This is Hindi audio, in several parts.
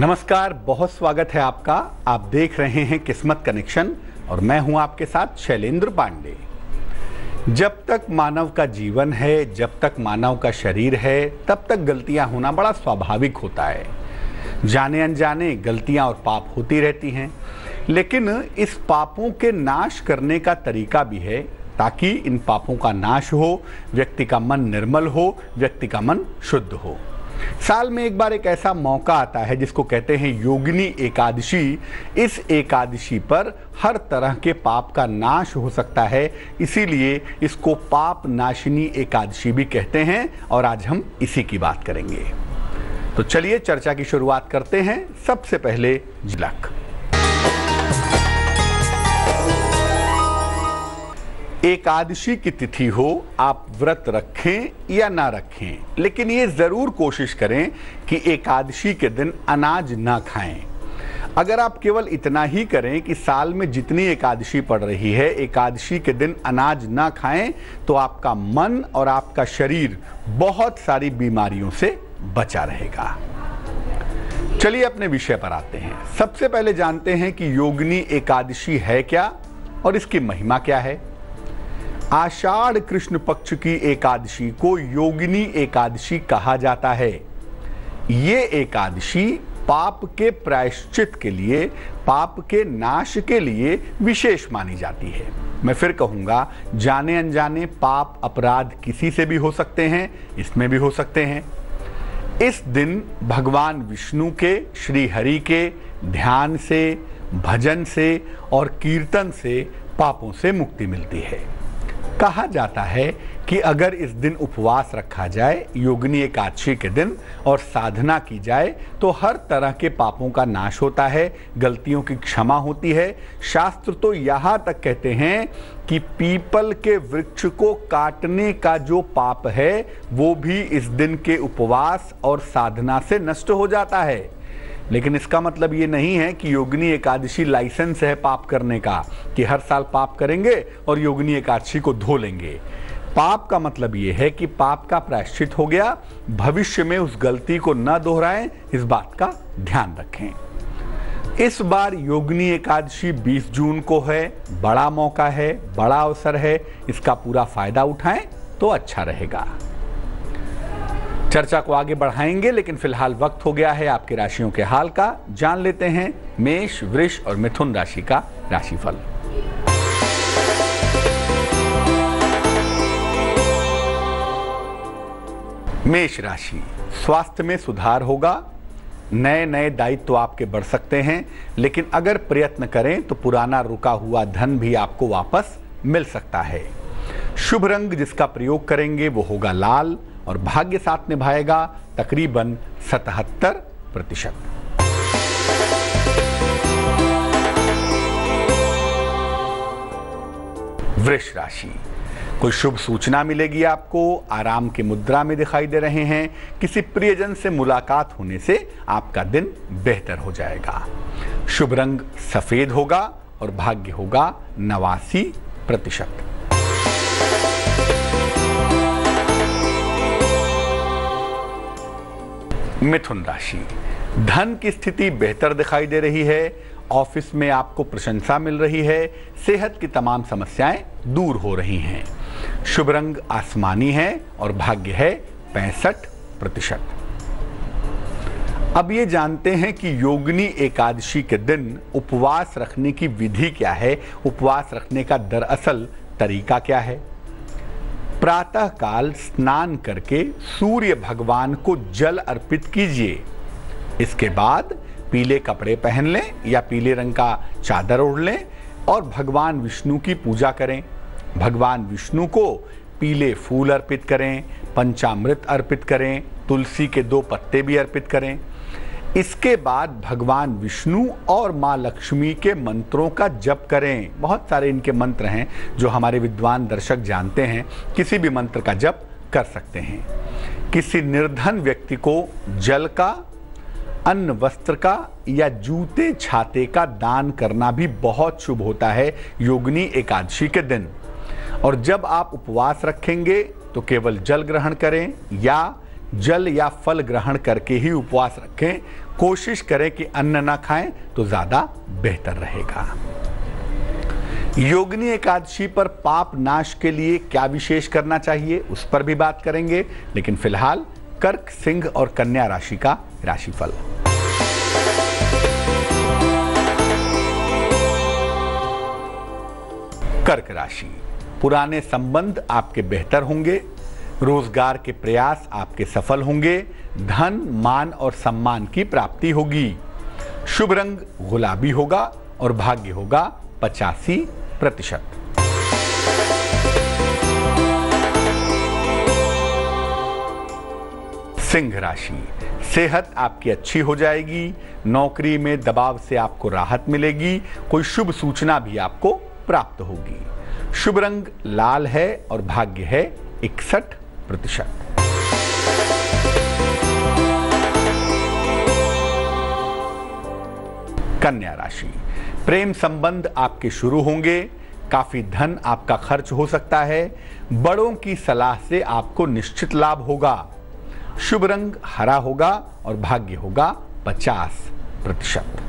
नमस्कार, बहुत स्वागत है आपका। आप देख रहे हैं किस्मत कनेक्शन और मैं हूं आपके साथ शैलेंद्र पांडे। जब तक मानव का जीवन है, जब तक मानव का शरीर है, तब तक गलतियां होना बड़ा स्वाभाविक होता है। जाने अनजाने गलतियां और पाप होती रहती हैं, लेकिन इस पापों के नाश करने का तरीका भी है ताकि इन पापों का नाश हो, व्यक्ति का मन निर्मल हो, व्यक्ति का मन शुद्ध हो। साल में एक बार एक ऐसा मौका आता है जिसको कहते हैं योगिनी एकादशी। इस एकादशी पर हर तरह के पाप का नाश हो सकता है, इसीलिए इसको पाप नाशिनी एकादशी भी कहते हैं और आज हम इसी की बात करेंगे। तो चलिए चर्चा की शुरुआत करते हैं। सबसे पहले झलक। एकादशी की तिथि हो, आप व्रत रखें या ना रखें, लेकिन ये जरूर कोशिश करें कि एकादशी के दिन अनाज ना खाएं। अगर आप केवल इतना ही करें कि साल में जितनी एकादशी पड़ रही है, एकादशी के दिन अनाज ना खाएं, तो आपका मन और आपका शरीर बहुत सारी बीमारियों से बचा रहेगा। चलिए अपने विषय पर आते हैं। सबसे पहले जानते हैं कि योगिनी एकादशी है क्या और इसकी महिमा क्या है। आषाढ़ कृष्ण पक्ष की एकादशी को योगिनी एकादशी कहा जाता है। ये एकादशी पाप के प्रायश्चित के लिए, पाप के नाश के लिए विशेष मानी जाती है। मैं फिर कहूंगा, जाने अनजाने पाप अपराध किसी से भी हो सकते हैं, इसमें भी हो सकते हैं। इस दिन भगवान विष्णु के, श्री हरि के ध्यान से, भजन से और कीर्तन से पापों से मुक्ति मिलती है। कहा जाता है कि अगर इस दिन उपवास रखा जाए, योगिनी एकादशी के दिन, और साधना की जाए तो हर तरह के पापों का नाश होता है, गलतियों की क्षमा होती है। शास्त्र तो यहाँ तक कहते हैं कि पीपल के वृक्ष को काटने का जो पाप है वो भी इस दिन के उपवास और साधना से नष्ट हो जाता है। लेकिन इसका मतलब ये नहीं है कि योगिनी एकादशी लाइसेंस है पाप करने का, कि हर साल पाप करेंगे और योगिनी एकादशी को धो लेंगे। पाप का मतलब ये है कि पाप का प्रायश्चित हो गया, भविष्य में उस गलती को न दोहराएं, इस बात का ध्यान रखें। इस बार योगिनी एकादशी 20 जून को है। बड़ा मौका है, बड़ा अवसर है, इसका पूरा फायदा उठाएं तो अच्छा रहेगा। चर्चा को आगे बढ़ाएंगे, लेकिन फिलहाल वक्त हो गया है आपके राशियों के हाल का। जान लेते हैं मेष, वृष और मिथुन राशि का राशिफल। मेष राशि, स्वास्थ्य में सुधार होगा। नए नए दायित्व आपके बढ़ सकते हैं, लेकिन अगर प्रयत्न करें तो पुराना रुका हुआ धन भी आपको वापस मिल सकता है। शुभ रंग जिसका प्रयोग करेंगे वो होगा लाल और भाग्य साथ निभाएगा तकरीबन 77%। वृष राशि, कोई शुभ सूचना मिलेगी आपको, आराम की मुद्रा में दिखाई दे रहे हैं। किसी प्रियजन से मुलाकात होने से आपका दिन बेहतर हो जाएगा। शुभ रंग सफेद होगा और भाग्य होगा 89%। मिथुन राशि, धन की स्थिति बेहतर दिखाई दे रही है। ऑफिस में आपको प्रशंसा मिल रही है। सेहत की तमाम समस्याएं दूर हो रही हैं। शुभ रंग आसमानी है और भाग्य है 65%। अब ये जानते हैं कि योगिनी एकादशी के दिन उपवास रखने की विधि क्या है, उपवास रखने का दरअसल तरीका क्या है। प्रातः काल स्नान करके सूर्य भगवान को जल अर्पित कीजिए। इसके बाद पीले कपड़े पहन लें या पीले रंग का चादर ओढ़ लें और भगवान विष्णु की पूजा करें। भगवान विष्णु को पीले फूल अर्पित करें, पंचामृत अर्पित करें, तुलसी के 2 पत्ते भी अर्पित करें। इसके बाद भगवान विष्णु और माँ लक्ष्मी के मंत्रों का जप करें। बहुत सारे इनके मंत्र हैं जो हमारे विद्वान दर्शक जानते हैं, किसी भी मंत्र का जप कर सकते हैं। किसी निर्धन व्यक्ति को जल का, अन्न वस्त्र का या जूते छाते का दान करना भी बहुत शुभ होता है योगिनी एकादशी के दिन। और जब आप उपवास रखेंगे तो केवल जल ग्रहण करें या जल या फल ग्रहण करके ही उपवास रखें। कोशिश करें कि अन्न ना खाएं तो ज्यादा बेहतर रहेगा। योगिनी एकादशी पर पाप नाश के लिए क्या विशेष करना चाहिए उस पर भी बात करेंगे, लेकिन फिलहाल कर्क, सिंह और कन्या राशि का राशिफल। कर्क राशि, पुराने संबंध आपके बेहतर होंगे, रोजगार के प्रयास आपके सफल होंगे, धन, मान और सम्मान की प्राप्ति होगी। शुभ रंग गुलाबी होगा और भाग्य होगा 85%। सिंह राशि, सेहत आपकी अच्छी हो जाएगी, नौकरी में दबाव से आपको राहत मिलेगी, कोई शुभ सूचना भी आपको प्राप्त होगी। शुभ रंग लाल है और भाग्य है 61%। कन्या राशि, प्रेम संबंध आपके शुरू होंगे, काफी धन आपका खर्च हो सकता है, बड़ों की सलाह से आपको निश्चित लाभ होगा। शुभ रंग हरा होगा और भाग्य होगा 50%।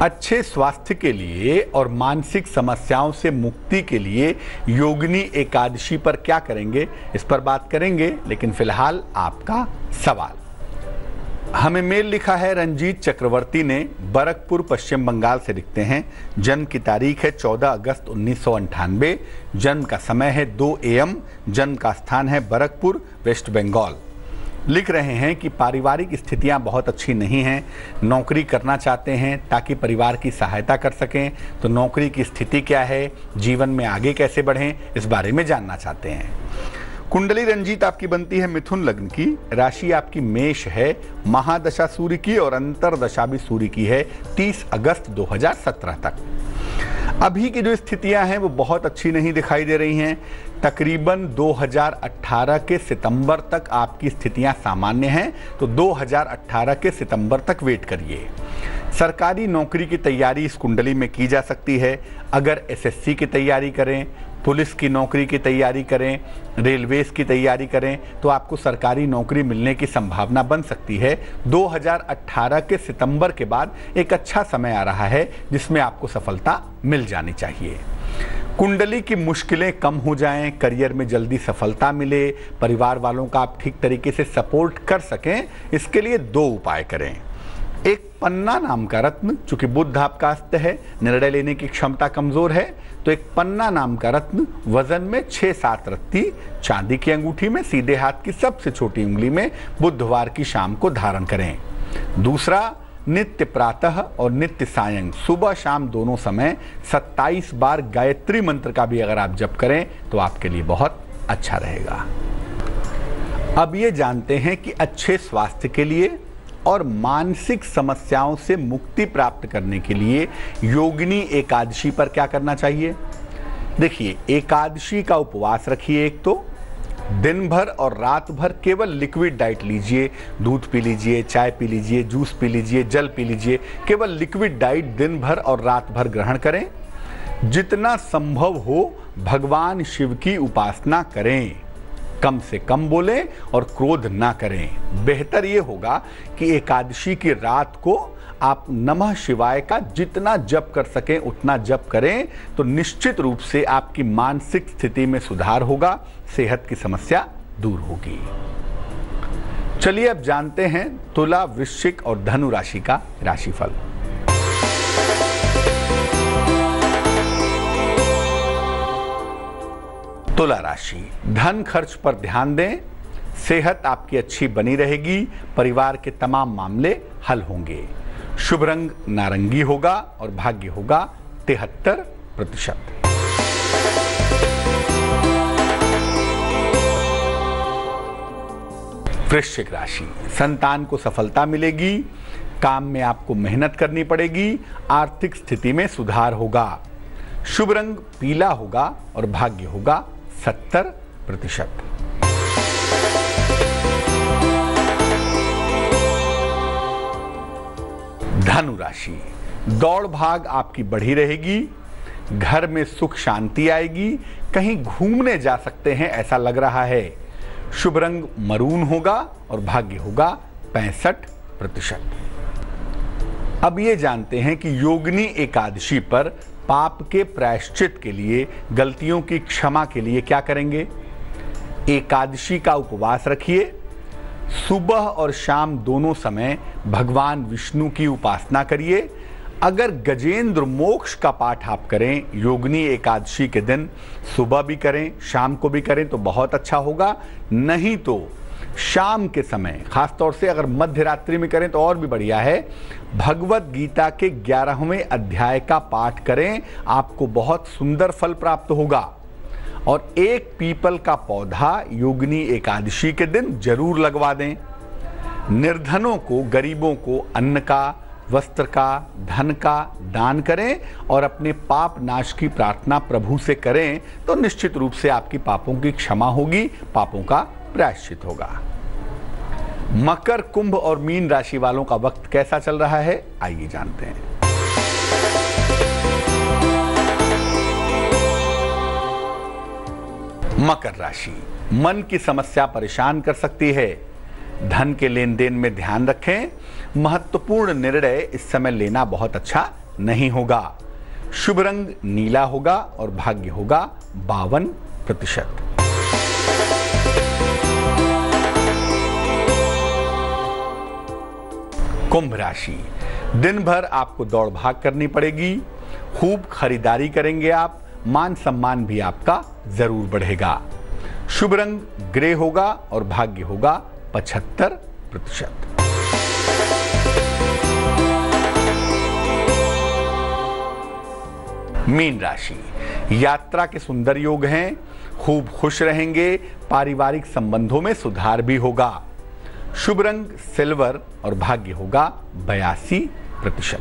अच्छे स्वास्थ्य के लिए और मानसिक समस्याओं से मुक्ति के लिए योगिनी एकादशी पर क्या करेंगे इस पर बात करेंगे, लेकिन फिलहाल आपका सवाल। हमें मेल लिखा है रंजीत चक्रवर्ती ने, बरकपुर पश्चिम बंगाल से लिखते हैं। जन्म की तारीख है 14 अगस्त 1998, जन्म का समय है 2 AM, जन्म का स्थान है बरकपुर, वेस्ट बंगाल। लिख रहे हैं कि पारिवारिक स्थितियां बहुत अच्छी नहीं हैं, नौकरी करना चाहते हैं ताकि परिवार की सहायता कर सकें, तो नौकरी की स्थिति क्या है, जीवन में आगे कैसे बढ़ें, इस बारे में जानना चाहते हैं। कुंडली रंजीत आपकी बनती है मिथुन लग्न की, राशि आपकी मेष है, महादशा सूर्य की और अंतरदशा भी सूर्य की है 30 अगस्त 2017 तक। अभी की जो स्थितियां हैं वो बहुत अच्छी नहीं दिखाई दे रही हैं। तकरीबन 2018 के सितंबर तक आपकी स्थितियां सामान्य हैं, तो 2018 के सितंबर तक वेट करिए। सरकारी नौकरी की तैयारी इस कुंडली में की जा सकती है। अगर SSC की तैयारी करें, पुलिस की नौकरी की तैयारी करें, रेलवेज की तैयारी करें, तो आपको सरकारी नौकरी मिलने की संभावना बन सकती है। 2018 के सितंबर के बाद एक अच्छा समय आ रहा है जिसमें आपको सफलता मिल जानी चाहिए। कुंडली की मुश्किलें कम हो जाएं, करियर में जल्दी सफलता मिले, परिवार वालों का आप ठीक तरीके से सपोर्ट कर सकें, इसके लिए 2 उपाय करें। एक पन्ना नाम का रत्न, चूंकि बुध आपका अस्त है, निर्णय लेने की क्षमता कमजोर है, तो एक पन्ना नाम का रत्न वजन में 6-7 रत्ती चांदी की अंगूठी में सीधे हाथ की सबसे छोटी उंगली में बुधवार की शाम को धारण करें। दूसरा, नित्य प्रातः और नित्य सायं, सुबह शाम दोनों समय 27 बार गायत्री मंत्र का भी अगर आप जप करें तो आपके लिए बहुत अच्छा रहेगा। अब ये जानते हैं कि अच्छे स्वास्थ्य के लिए और मानसिक समस्याओं से मुक्ति प्राप्त करने के लिए योगिनी एकादशी पर क्या करना चाहिए। देखिए, एकादशी का उपवास रखिए। एक तो दिन भर और रात भर केवल लिक्विड डाइट लीजिए, दूध पी लीजिए, चाय पी लीजिए, जूस पी लीजिए, जल पी लीजिए, केवल लिक्विड डाइट दिन भर और रात भर ग्रहण करें। जितना संभव हो भगवान शिव की उपासना करें, कम से कम बोलें और क्रोध ना करें। बेहतर ये होगा कि एकादशी की रात को आप नमः शिवाय का जितना जप कर सकें उतना जप करें, तो निश्चित रूप से आपकी मानसिक स्थिति में सुधार होगा, सेहत की समस्या दूर होगी। चलिए अब जानते हैं तुला, वृश्चिक और धनु राशि का राशिफल। तुला राशि, धन खर्च पर ध्यान दें, सेहत आपकी अच्छी बनी रहेगी, परिवार के तमाम मामले हल होंगे। शुभ रंग नारंगी होगा और भाग्य होगा 73%। वृश्चिक राशि, संतान को सफलता मिलेगी, काम में आपको मेहनत करनी पड़ेगी, आर्थिक स्थिति में सुधार होगा। शुभ रंग पीला होगा और भाग्य होगा 70%। धनु राशि, दौड़ भाग आपकी बढ़ी रहेगी, घर में सुख शांति आएगी, कहीं घूमने जा सकते हैं ऐसा लग रहा है। शुभ रंग मरून होगा और भाग्य होगा 65%। अब ये जानते हैं कि योगिनी एकादशी पर पाप के प्रायश्चित के लिए, गलतियों की क्षमा के लिए क्या करेंगे। एकादशी का उपवास रखिए। सुबह और शाम दोनों समय भगवान विष्णु की उपासना करिए। अगर गजेंद्र मोक्ष का पाठ आप करें योगिनी एकादशी के दिन, सुबह भी करें शाम को भी करें तो बहुत अच्छा होगा। नहीं तो शाम के समय, खासतौर से अगर मध्य रात्रि में करें तो और भी बढ़िया है, भगवत गीता के 11वें अध्याय का पाठ करें, आपको बहुत सुंदर फल प्राप्त होगा। और एक पीपल का पौधा योगिनी एकादशी के दिन जरूर लगवा दें। निर्धनों को, गरीबों को अन्न का, वस्त्र का, धन का दान करें और अपने पाप नाश की प्रार्थना प्रभु से करें तो निश्चित रूप से आपकी पापों की क्षमा होगी, पापों का प्रायश्चित होगा। मकर, कुंभ और मीन राशि वालों का वक्त कैसा चल रहा है, आइए जानते हैं। मकर राशि, मन की समस्या परेशान कर सकती है। धन के लेन देन में ध्यान रखें। महत्वपूर्ण निर्णय इस समय लेना बहुत अच्छा नहीं होगा। शुभ रंग नीला होगा और भाग्य होगा 52%। कुंभ राशि, दिन भर आपको दौड़ भाग करनी पड़ेगी। खूब खरीदारी करेंगे आप, मान सम्मान भी आपका जरूर बढ़ेगा। शुभ रंग ग्रे होगा और भाग्य होगा 75%। मीन राशि, यात्रा के सुंदर योग हैं। खूब खुश रहेंगे। पारिवारिक संबंधों में सुधार भी होगा। शुभ रंग सिल्वर और भाग्य होगा 82%।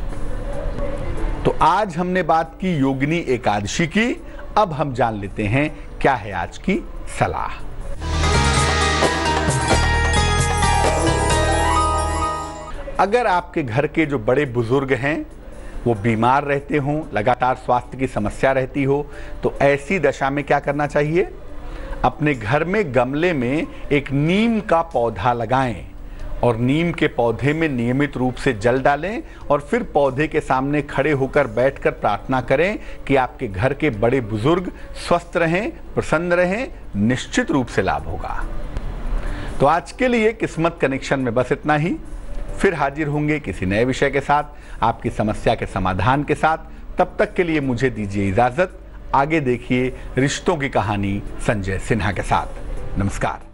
तो आज हमने बात की योगिनी एकादशी की। अब हम जान लेते हैं क्या है आज की सलाह। अगर आपके घर के जो बड़े बुजुर्ग हैं वो बीमार रहते हों, लगातार स्वास्थ्य की समस्या रहती हो, तो ऐसी दशा में क्या करना चाहिए। अपने घर में गमले में एक नीम का पौधा लगाएं और नीम के पौधे में नियमित रूप से जल डालें और फिर पौधे के सामने खड़े होकर बैठकर प्रार्थना करें कि आपके घर के बड़े बुजुर्ग स्वस्थ रहें, प्रसन्न रहें। निश्चित रूप से लाभ होगा। तो आज के लिए किस्मत कनेक्शन में बस इतना ही। फिर हाजिर होंगे किसी नए विषय के साथ, आपकी समस्या के समाधान के साथ। तब तक के लिए मुझे दीजिए इजाजत। आगे देखिए रिश्तों की कहानी संजय सिन्हा के साथ। नमस्कार।